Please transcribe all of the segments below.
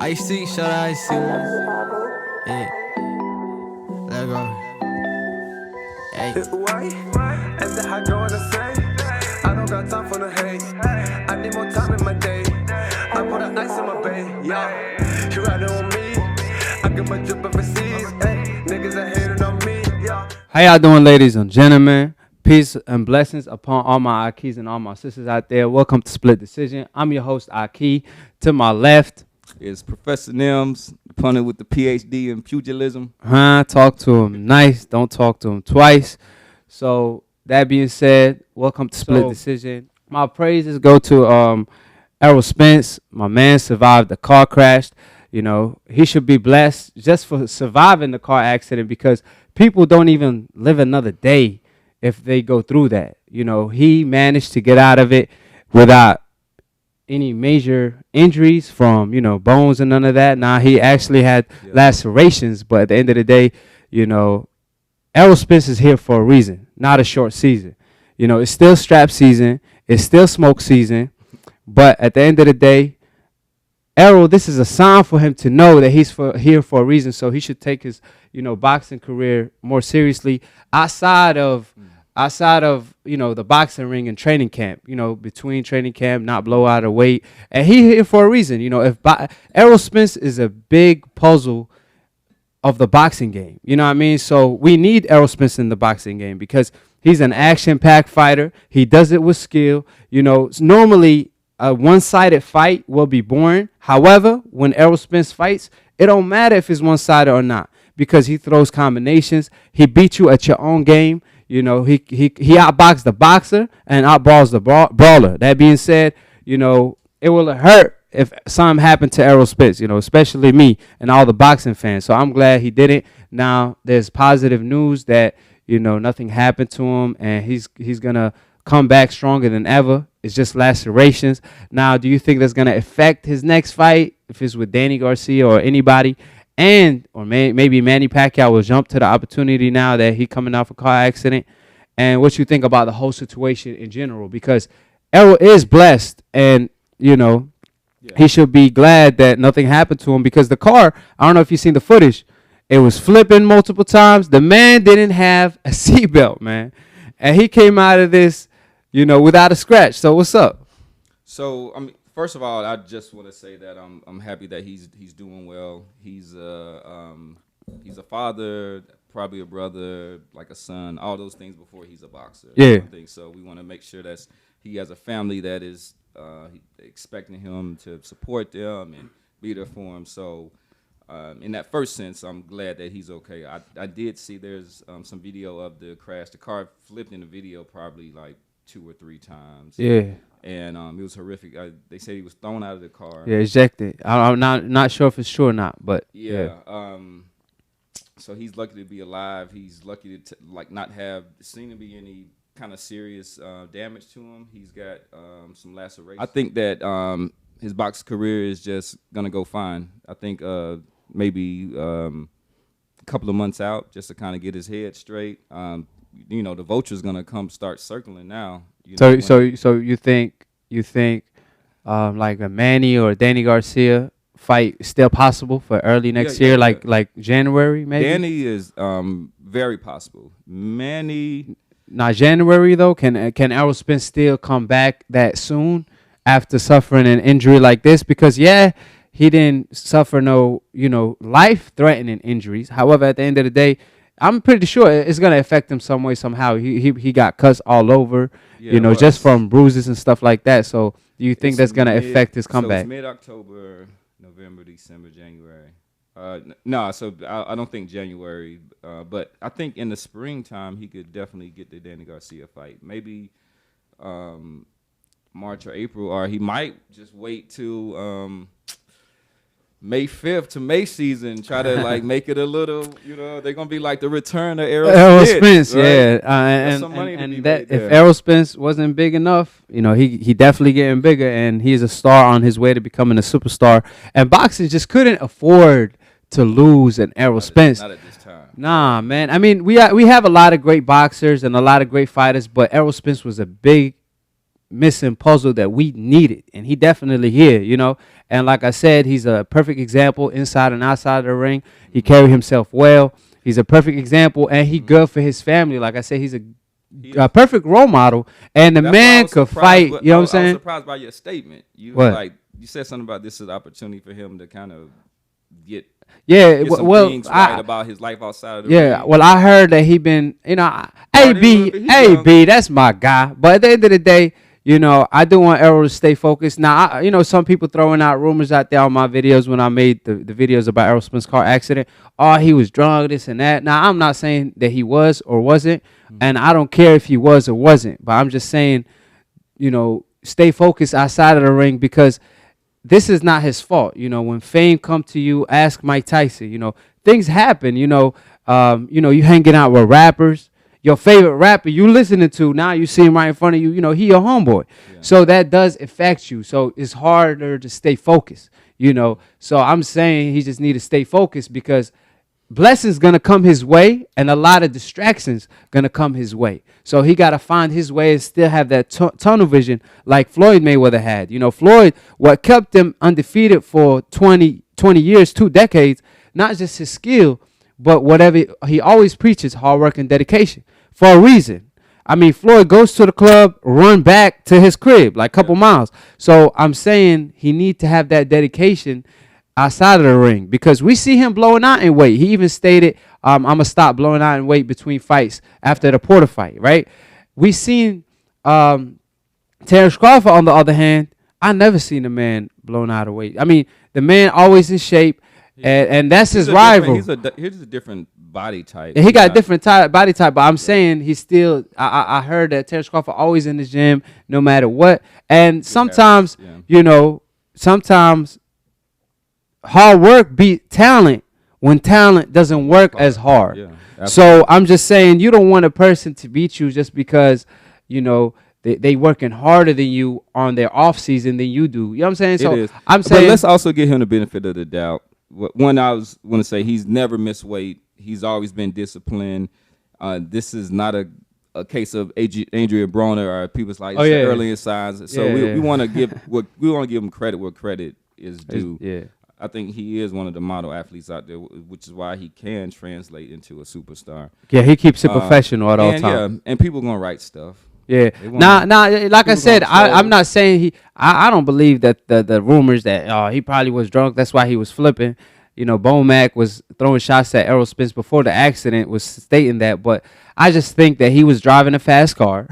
I see, shout out, I see. Yeah, let go. Hey. Why? As the hot girl wanna say, I don't got time for the hate. I need more time in my day. I put the ice in my bay, yeah. You riding on me. I get my drip overseas. Hey, niggas are hating on me, yeah. How y'all doing, ladies and gentlemen? Peace and blessings upon all my Akis and all my sisters out there. Welcome to Split Decision. I'm your host, Aki. To my left is Professor Nims, punter with the PhD in pugilism. Talk to him nice. Don't talk to him twice. So that being said, welcome to Split Decision. My praises go to Errol Spence. My man survived the car crash. You know, he should be blessed just for surviving the car accident, because people don't even live another day if they go through that. You know, he managed to get out of it without any major injuries from, you know, bones and none of that. Now, he actually had lacerations, but at the end of the day, you know, Errol Spence is here for a reason, not a short season. You know, it's still strap season. It's still smoke season. But at the end of the day, Errol, this is a sign for him to know that he's here for a reason. So he should take his, you know, boxing career more seriously outside of, you know, the boxing ring and training camp, you know, between training camp, not blow out of weight. And he here for a reason. You know, if Errol Spence is a big puzzle of the boxing game, you know what I mean? So we need Errol Spence in the boxing game because he's an action-packed fighter. He does it with skill. You know, normally a one-sided fight will be boring. However, when Errol Spence fights, it don't matter if it's one-sided or not, because he throws combinations. He beats you at your own game. You know, he outboxes the boxer and outballs the brawler. That being said, you know, it will hurt if something happened to Errol Spence, you know, especially me and all the boxing fans. So I'm glad he didn't. Now there's positive news that, you know, nothing happened to him and he's going to come back stronger than ever. It's just lacerations. Now, do you think that's going to affect his next fight, if it's with Danny Garcia or anybody? Or maybe Manny Pacquiao will jump to the opportunity now that he coming off a car accident. And what you think about the whole situation in general? Because Errol is blessed, and, you know, he should be glad that nothing happened to him, because the car, I don't know if you've seen the footage, it was flipping multiple times. The man didn't have a seatbelt, man. And he came out of this, you know, without a scratch. So what's up? So, I mean, first of all, I just want to say that I'm happy that he's doing well. He's a father, probably a brother, like a son, all those things before he's a boxer. Yeah. I think so. We want to make sure that he has a family that is expecting him to support them and be there for him. So, in that first sense, I'm glad that he's okay. I did see there's some video of the crash. The car flipped in the video probably like 2 or 3 times. Yeah. And it was horrific. They said he was thrown out of the car. Yeah, ejected. I'm not sure if it's true or not, but yeah. So he's lucky to be alive. He's lucky to not have seen to be any kind of serious damage to him. He's got some lacerations. I think that his boxing career is just gonna go fine. I think maybe a couple of months out, just to kind of get his head straight. You know, the vulture's gonna come start circling now. So you think like a Manny or Danny Garcia fight is still possible for early next year, like January maybe? Danny is very possible. Manny, not January though. Can Errol Spence still come back that soon after suffering an injury like this? Because he didn't suffer no, you know, life-threatening injuries. However, at the end of the day, I'm pretty sure it's gonna affect him some way, somehow. He got cuts all over, you know, just from bruises and stuff like that. So do you think that's gonna affect his comeback? So it's mid-October, November, December, January. No, so I don't think January, but I think in the springtime he could definitely get the Danny Garcia fight. Maybe March or April, or he might just wait till May 5th to May season, try to like make it a little, you know, they're gonna be like the return of Errol Spence, right? Yeah, and that if Errol Spence wasn't big enough, you know, he definitely getting bigger, and he's a star on his way to becoming a superstar. And boxing just couldn't afford to lose an Errol Spence. Not at this time. Nah, man. I mean, we have a lot of great boxers and a lot of great fighters, but Errol Spence was a big missing puzzle that we needed, and he definitely here, you know. And like I said, he's a perfect example inside and outside of the ring. He carried himself well. He's a perfect example, and he good for his family. Like I said, he's a perfect role model, and the man could fight. You know what I'm saying? I was surprised by your statement. You said something about this is an opportunity for him to kind of get some things right about his life outside of the ring. Well, I heard that he been, you know, AB, that's my guy. But at the end of the day, you know, I do want Errol to stay focused. Now, you know, some people throwing out rumors out there on my videos when I made the videos about Errol Spence's car accident. Oh, he was drunk, this and that. Now, I'm not saying that he was or wasn't, and I don't care if he was or wasn't. But I'm just saying, you know, stay focused outside of the ring, because this is not his fault. You know, when fame come to you, ask Mike Tyson. You know, things happen. You know, you hanging out with rappers. Your favorite rapper you listening to, now you see him right in front of you. You know, he your homeboy. Yeah. So that does affect you. So it's harder to stay focused. You know, so I'm saying he just need to stay focused, because blessings gonna come his way, and a lot of distractions gonna come his way. So he gotta find his way and still have that tunnel vision like Floyd Mayweather had. You know, Floyd, what kept him undefeated for 20 years, 2 decades, not just his skill, but whatever he always preaches, hard work and dedication, for a reason. I mean, Floyd goes to the club, run back to his crib like a couple miles. So I'm saying he need to have that dedication outside of the ring, because we see him blowing out in weight. He even stated, I'm going to stop blowing out in weight between fights after the Porter fight, right? We seen Terence Crawford, on the other hand. I never seen a man blown out of weight. I mean, the man always in shape, and that's his rival. He's a different body type. He got a different body type, but I'm saying he's still, I heard that Terence Crawford always in the gym no matter what. And sometimes, you know, sometimes hard work beat talent when talent doesn't work as hard. Yeah, so I'm just saying, you don't want a person to beat you just because, you know, they working harder than you on their off season than you do. You know what I'm saying? So I'm saying, but let's also give him the benefit of the doubt. One, I was want to say he's never missed weight. He's always been disciplined. This is not a case of Adrian Broner or people's like early in signs. So we want to give him credit where credit is due. Yeah. I think he is one of the model athletes out there, which is why he can translate into a superstar. Yeah, he keeps it professional at all times. Yeah, and people gonna write stuff. Yeah. Now, like I said, I'm not saying I don't believe that the rumors that he probably was drunk, that's why he was flipping. You know, Bomac was throwing shots at Errol Spence before the accident, was stating that. But I just think that he was driving a fast car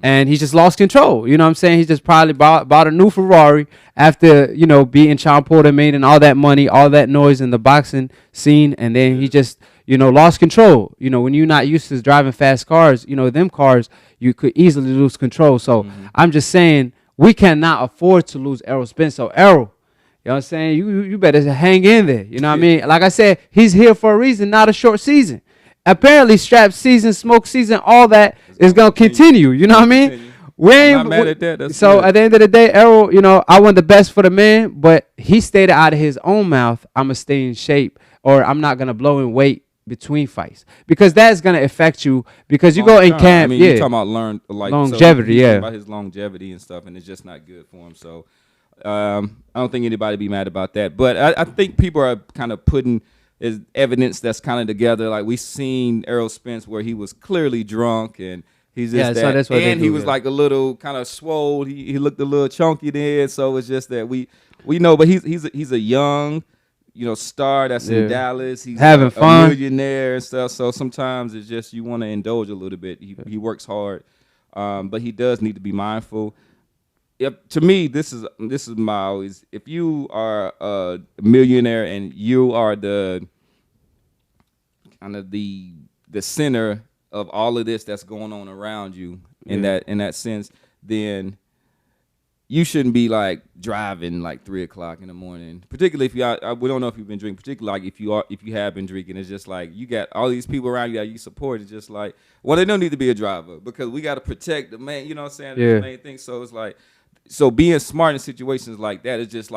and he just lost control. You know what I'm saying? He just probably bought a new Ferrari after, you know, beating Sean Porter, making all that money, all that noise in the boxing scene. And then he just, you know, lost control. You know, when you're not used to driving fast cars, you know, them cars, you could easily lose control. So I'm just saying we cannot afford to lose Errol Spence. So Errol, you know what I'm saying? You better hang in there. You know what I mean? Like I said, he's here for a reason, not a short season. Apparently, strap season, smoke season, all that is going to continue. You know what I mean? I'm not mad at that. So at the end of the day, Errol, you know, I want the best for the man, but he stated out of his own mouth, I'm going to stay in shape, or I'm not going to blow in weight between fights, because that's going to affect you, because you go in camp. I mean, you're talking about longevity, so about his longevity and stuff, and it's just not good for him. So I don't think anybody be mad about that. But I think people are kind of putting is evidence that's kind of together. Like we seen Errol Spence where he was clearly drunk and he's just so that's what and he was like a little kind of swole. He looked a little chunky then. So it's just that we know, but he's a young, you know, star that's in Dallas. He's having fun, a millionaire and stuff. So sometimes it's just you want to indulge a little bit. He works hard, but he does need to be mindful. To me, this is my always. If you are a millionaire and you are the kind of the center of all of this that's going on around you in that sense, then you shouldn't be like driving like 3 o'clock in the morning. Particularly if you are, we don't know if you've been drinking. Particularly like if you have been drinking, it's just like you got all these people around you that you support. It's just like, well, they don't need to be a driver because we got to protect the man. You know what I'm saying? That's the main thing. So it's like. So being smart in situations like that is just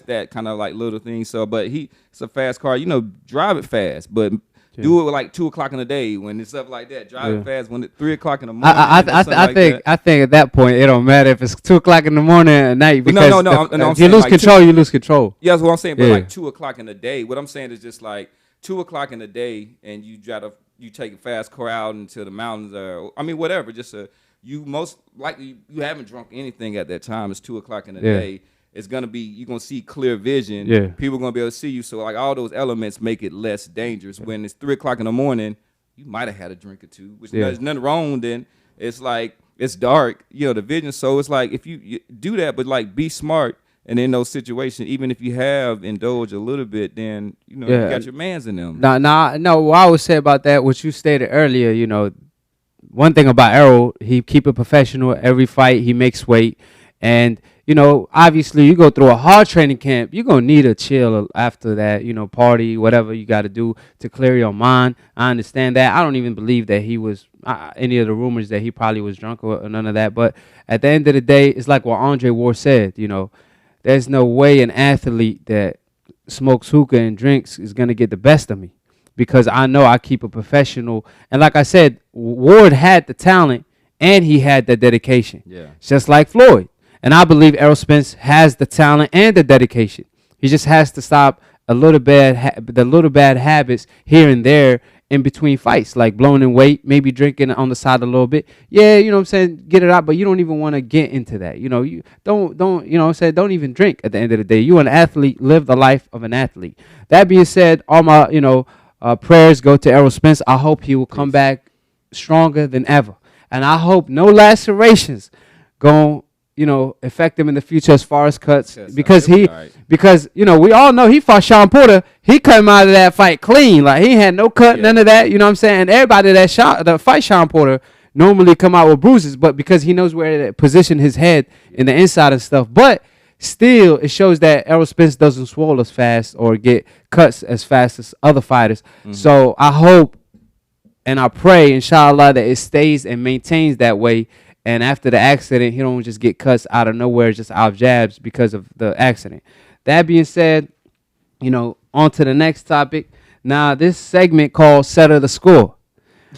that kind of like little thing. So, but it's a fast car, you know, drive it fast, but Do it like 2 o'clock in the day when it's up like that. Drive fast when it's 3 o'clock in the morning. I think at that point it don't matter if it's 2 o'clock in the morning or at night because if you lose control, you lose control. Yeah, that's what I'm saying. But like 2 o'clock in the day, what I'm saying is just like 2 o'clock in the day, and you take a fast car out into the mountains or whatever. Just you most likely you haven't drunk anything at that time. It's 2 o'clock in the day. It's gonna be you're gonna see clear vision. Yeah. People are gonna be able to see you. So like all those elements make it less dangerous. When it's 3 o'clock in the morning, you might have had a drink or two, which there's nothing wrong. Then it's like it's dark, the vision. So it's like if you do that, but like be smart. And in those situations, even if you have indulged a little bit, then you got your mans in them. No. What I would say about that, what you stated earlier, one thing about Errol, he keep it professional. Every fight, he makes weight, and obviously, you go through a hard training camp, you're going to need a chill after that, party, whatever you got to do to clear your mind. I understand that. I don't even believe that he was, any of the rumors that he probably was drunk or none of that. But at the end of the day, it's like what Andre Ward said, there's no way an athlete that smokes hookah and drinks is going to get the best of me because I know I keep a professional. And like I said, Ward had the talent and he had the dedication. Yeah. Just like Floyd. And I believe Errol Spence has the talent and the dedication. He just has to stop the little bad habits here and there in between fights, like blowing in weight, maybe drinking on the side a little bit. Yeah, you know what I'm saying? Get it out, but you don't even want to get into that. You don't, you know what I'm saying? Don't even drink at the end of the day. You an athlete, live the life of an athlete. That being said, all my, prayers go to Errol Spence. I hope he will come back stronger than ever. And I hope no lacerations go affect him in the future as far as cuts because we all know he fought Sean Porter. He came out of that fight clean. Like he had no cut, none of that. You know what I'm saying? And everybody that fight Sean Porter normally come out with bruises, but because he knows where to position his head in the inside and stuff. But still, it shows that Errol Spence doesn't swallow as fast or get cuts as fast as other fighters. Mm-hmm. So I hope and I pray, inshallah, that it stays and maintains that way. And after the accident, he don't just get cuts out of nowhere, just out of jabs because of the accident. That being said, on to the next topic. Now, this segment called Settle the Score.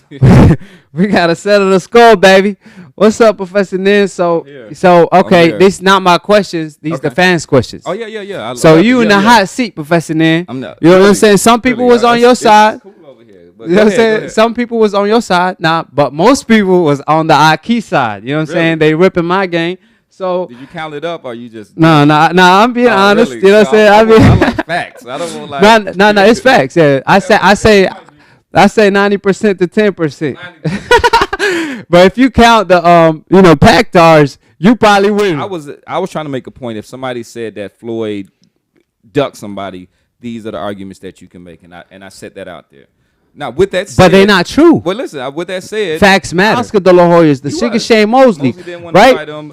We got to settle the score, baby. What's up, Professor Nin? Okay, these not my questions. These the fans' questions. Oh, yeah. So you in the hot seat, Professor Nin. I'm not. You know what I'm saying? Some people was on your side. Cool over here. You know what I'm saying? Some people was on your side, but most people was on the Aki side. You know what I'm saying? They ripping my game. So did you count it up or you just? No. I'm being honest. Really? You know what I'm saying? I like facts. I don't want like. No. It's facts. Yeah. I say 90% to 10%. But if you count the Pactars, you probably win. I was trying to make a point. If somebody said that Floyd ducked somebody, these are the arguments that you can make, and I set that out there. Now, with that said, but they're not true. Well, listen. With that said, facts matter. Oscar De La Hoya's the Sugar Shane Mosley, didn't want to right? fight him.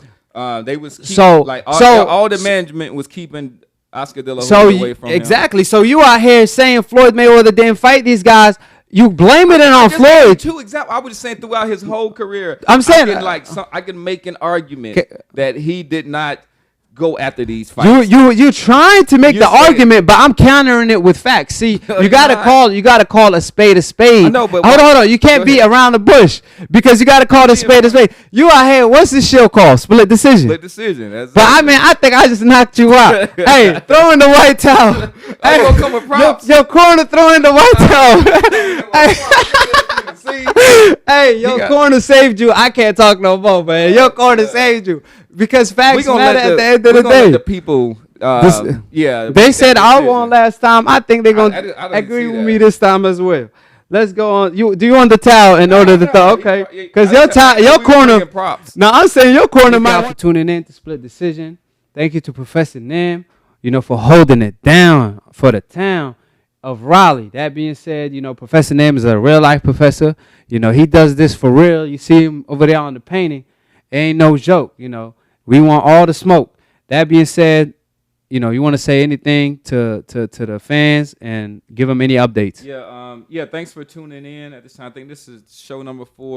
They was all the management was keeping Oscar De La Hoya away from him. Exactly. So you out here saying Floyd Mayweather didn't fight these guys. You blaming it on Floyd. Two examples. I was just saying throughout his whole career. I'm saying I can make an argument that he did not go after these fights. You trying to make the argument, but I'm countering it with facts. See, you gotta call a spade a spade. I know, but hold on. You can't be around the bush because you gotta call a spade a spade. You out here, what's this show called? Split Decision. Split Decision. That's but I think I just knocked you out. Hey, throw in the white towel. Hey, gonna come with props. Your corner, throw in the white towel. Hey, your corner saved you. I can't talk no more, man. Your corner saved you. Because facts matter at the end of the day. Let the people, they said I won last time. I think they're gonna agree with me this time as well. Let's go on. Do you want the towel in order to throw? Okay, because your corner. Now I'm saying your corner. Thank you for tuning in to Split Decision. Thank you to Professor Nim, for holding it down for the town of Raleigh. That being said, Professor Nim is a real life professor. He does this for real. You see him over there on the painting. It ain't no joke. We want all the smoke. That being said, you want to say anything to the fans and give them any updates? Yeah. Thanks for tuning in at this time. I think this is show number 4.